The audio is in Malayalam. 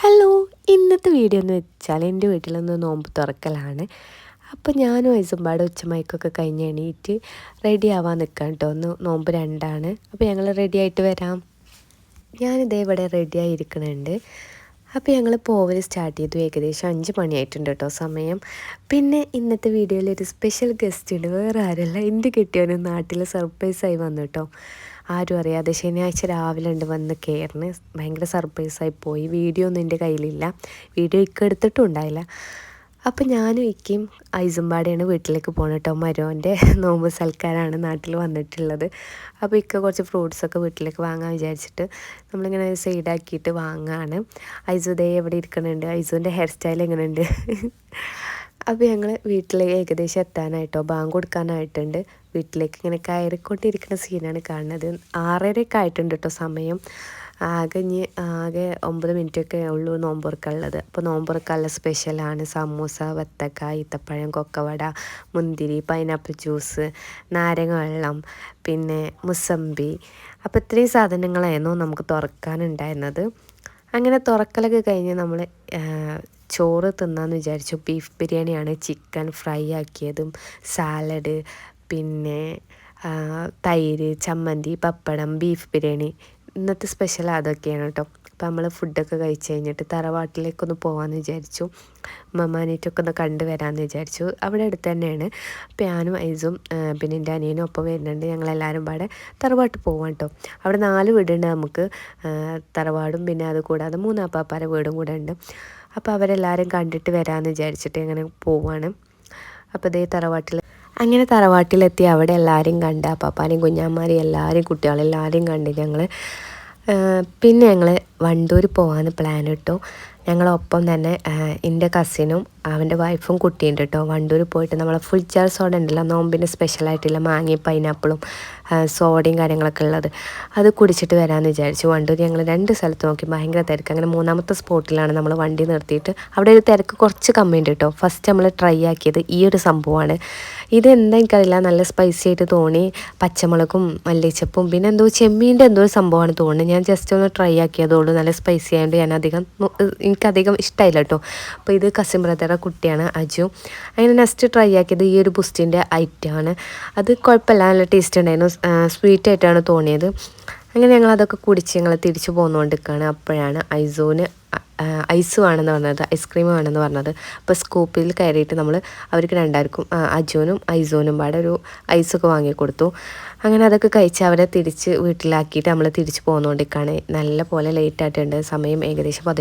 ഹലോ, ഇന്നത്തെ വീഡിയോ എന്ന് വെച്ചാൽ എൻ്റെ വീട്ടിലൊന്ന് നോമ്പ് തുറക്കലാണ്. അപ്പോൾ ഞാനും ഐസുമ്പാട് ഉച്ചമയക്കൊക്കെ കഴിഞ്ഞ് എണീറ്റ് റെഡി ആവാൻ നിൽക്കാം കേട്ടോ. ഒന്ന് നോമ്പ് 2 അപ്പോൾ ഞങ്ങൾ റെഡി ആയിട്ട് വരാം. ഞാനിതേ ഇവിടെ റെഡി ആയിരിക്കുന്നുണ്ട്. അപ്പോൾ ഞങ്ങൾ പോവൽ സ്റ്റാർട്ട് ചെയ്തു. ഏകദേശം 5 മണിയായിട്ടുണ്ട് കേട്ടോ സമയം. പിന്നെ ഇന്നത്തെ വീഡിയോയിൽ ഒരു സ്പെഷ്യൽ ഗസ്റ്റ് ഉണ്ട്. വേറെ ആരല്ല, എൻ്റെ കെട്ടിയവനും നാട്ടിൽ സർപ്രൈസായി വന്നു കേട്ടോ. ആരും അറിയാതെ ശനിയാഴ്ച രാവിലെ ഉണ്ട് വന്ന് കയറിന്. ഭയങ്കര സർപ്രൈസായി പോയി. വീഡിയോ ഒന്നും എൻ്റെ കയ്യിലില്ല, വീഡിയോ എടുത്തിട്ടും ഉണ്ടായില്ല. അപ്പം ഞാനും ഇക്കയും ഐസുമ്പാടെയാണ് വീട്ടിലേക്ക് പോകുന്നത് കേട്ടോ. മരോൻ്റെ നോമ്പ് സൽക്കാരാണ് നാട്ടിൽ വന്നിട്ടുള്ളത്. അപ്പോൾ ഇക്ക കുറച്ച് ഫ്രൂട്ട്സൊക്കെ വീട്ടിലേക്ക് വാങ്ങാൻ വിചാരിച്ചിട്ട് നമ്മളിങ്ങനെ സൈഡാക്കിയിട്ട് വാങ്ങാണ്. ഐസു ദേ എവിടെ ഇരിക്കുന്നുണ്ട്. ഐസുവിൻ്റെ ഹെയർ സ്റ്റൈൽ എങ്ങനെയുണ്ട്? അപ്പോൾ ഞങ്ങൾ വീട്ടിലേക്ക് ഏകദേശം എത്താനായിട്ടോ, ബാങ്ക് കൊടുക്കാനായിട്ടുണ്ട്. വീട്ടിലേക്ക് ഇങ്ങനെ കയറിക്കൊണ്ടിരിക്കുന്ന സീനാണ് കാണുന്നത്. 6:30 ആയിട്ടുണ്ട് കേട്ടോ സമയം. ആകെ 9 മിനിറ്റൊക്കെ ഉള്ളൂ നോമ്പുറക്കുള്ളത്. അപ്പോൾ നോമ്പുറക്കുള്ള സ്പെഷ്യലാണ് സമൂസ, വത്തക്ക, ഈത്തപ്പഴം, കൊക്കവട, മുന്തിരി, പൈനാപ്പിൾ ജ്യൂസ്, നാരങ്ങ വെള്ളം, പിന്നെ മുസമ്പി. അപ്പോൾ ഇത്രയും സാധനങ്ങളായിരുന്നു നമുക്ക് തുറക്കാനുണ്ടായിരുന്നത്. അങ്ങനെ തുറക്കലൊക്കെ കഴിഞ്ഞ് നമ്മൾ ചോറ് തിന്നാന്ന് വിചാരിച്ചു. ബീഫ് ബിരിയാണിയാണ്, ചിക്കൻ ഫ്രൈ ആക്കിയതും സാലഡ്, പിന്നെ തൈര്, ചമ്മന്തി, പപ്പടം, ബീഫ് ബിരിയാണി. ഇന്നത്തെ സ്പെഷ്യൽ അതൊക്കെയാണ് കേട്ടോ. അപ്പോൾ നമ്മൾ ഫുഡൊക്കെ കഴിച്ച് കഴിഞ്ഞിട്ട് തറവാട്ടിലേക്കൊന്ന് പോകാമെന്ന് വിചാരിച്ചു. മമ്മാനേറ്റൊക്കെ ഒന്ന് കണ്ടു വരാമെന്ന് വിചാരിച്ചു. അവിടെ അടുത്ത് തന്നെയാണ്. അപ്പോൾ ഞാനും ഐസും പിന്നെ എൻ്റെ അനിയനും ഒപ്പം വരുന്നുണ്ട്. ഞങ്ങളെല്ലാവരും പാടെ തറവാട്ട് പോവാം കേട്ടോ. അവിടെ 4 വീടുണ്ട് നമുക്ക്. തറവാടും പിന്നെ അത് കൂടാതെ 3 അപ്പാപ്പാരെ വീടും കൂടെ ഉണ്ട്. അപ്പോൾ അവരെല്ലാവരും കണ്ടിട്ട് വരാമെന്ന് വിചാരിച്ചിട്ട് അങ്ങനെ പോവാണ്. അപ്പോൾ ഇതേ അങ്ങനെ തറവാട്ടിലെത്തി അവിടെ എല്ലാവരും കണ്ട്, അപ്പാപ്പാനെയും കുഞ്ഞാമാരെയും എല്ലാവരും കുട്ടികളെല്ലാവരെയും കണ്ട് ഞങ്ങൾ പിന്നെ ഞങ്ങൾ വണ്ടൂർ പോകാമെന്ന് പ്ലാൻ ഇട്ടു. ഞങ്ങളൊപ്പം തന്നെ എൻ്റെ കസിനും അവൻ്റെ വൈഫും കുട്ടിയുണ്ട് കേട്ടോ. വണ്ടൂർ പോയിട്ട് നമ്മളെ ഫുൾ ജാർ സോഡ ഉണ്ടല്ലോ, നോമ്പിൻ്റെ സ്പെഷ്യലായിട്ടുള്ള മാങ്ങയും പൈനാപ്പിളും സോഡയും കാര്യങ്ങളൊക്കെ ഉള്ളത്, അത് കുടിച്ചിട്ട് വരാമെന്ന് വിചാരിച്ചു. വണ്ടൂർ ഞങ്ങൾ 2 സ്ഥലത്ത് നോക്കി, ഭയങ്കര തിരക്ക്. അങ്ങനെ 3ാമത്തെ സ്പോട്ടിലാണ് നമ്മൾ വണ്ടി നിർത്തിയിട്ട്. അവിടെ ഒരു തിരക്ക് കുറച്ച് കമ്മിയുണ്ട് കേട്ടോ. ഫസ്റ്റ് നമ്മൾ ട്രൈ ആക്കിയത് ഈ ഒരു സംഭവമാണ്. ഇതെന്താ എനിക്കറിയില്ല, നല്ല സ്പൈസി ആയിട്ട് തോന്നി. പച്ചമുളകും മല്ലിച്ചപ്പും പിന്നെ എന്തോ ചെമ്മീൻ്റെ എന്തോ ഒരു സംഭവമാണ് തോന്നുന്നത്. ഞാൻ ജസ്റ്റ് ഒന്ന് ട്രൈ ആക്കിയതുള്ളൂ. നല്ല സ്പൈസി ആയതുകൊണ്ട് എനിക്കധികം ഇഷ്ടമായില്ല കേട്ടോ. അപ്പോൾ ഇത് കസിൻ ബ്രദറുടെ കുട്ടിയാണ് അജു. അങ്ങനെ നെക്സ്റ്റ് ട്രൈ ആക്കിയത് ഈ ഒരു ബുസ്റ്റിൻ്റെ ഐറ്റമാണ്. അത് കുഴപ്പമില്ല, നല്ല ടേസ്റ്റ് ഉണ്ടായിരുന്നു. സ്വീറ്റ് ആയിട്ടാണ് തോന്നിയത്. അങ്ങനെ ഞങ്ങൾ അതൊക്കെ കുടിച്ച് ഞങ്ങൾ തിരിച്ചു പോന്നുകൊണ്ടിരിക്കുകയാണ്. അപ്പോഴാണ് ഐസ് വേണമെന്ന് പറഞ്ഞത്, ഐസ്ക്രീം വേണമെന്ന് പറഞ്ഞത്. അപ്പോൾ സ്കൂപ്പിൽ കയറിയിട്ട് അവർക്ക് 2 അജുവിനും ഐസോനും പാടെ ഒരു ഐസൊക്കെ വാങ്ങിക്കൊടുത്തു. അങ്ങനെ അതൊക്കെ കഴിച്ച് അവരെ തിരിച്ച് വീട്ടിലാക്കിയിട്ട് നമ്മൾ തിരിച്ച് പോന്നുകൊണ്ടിരിക്കുകയാണ്. നല്ല പോലെ ലേറ്റ് ആയിട്ടുണ്ട്. സമയം ഏകദേശം 11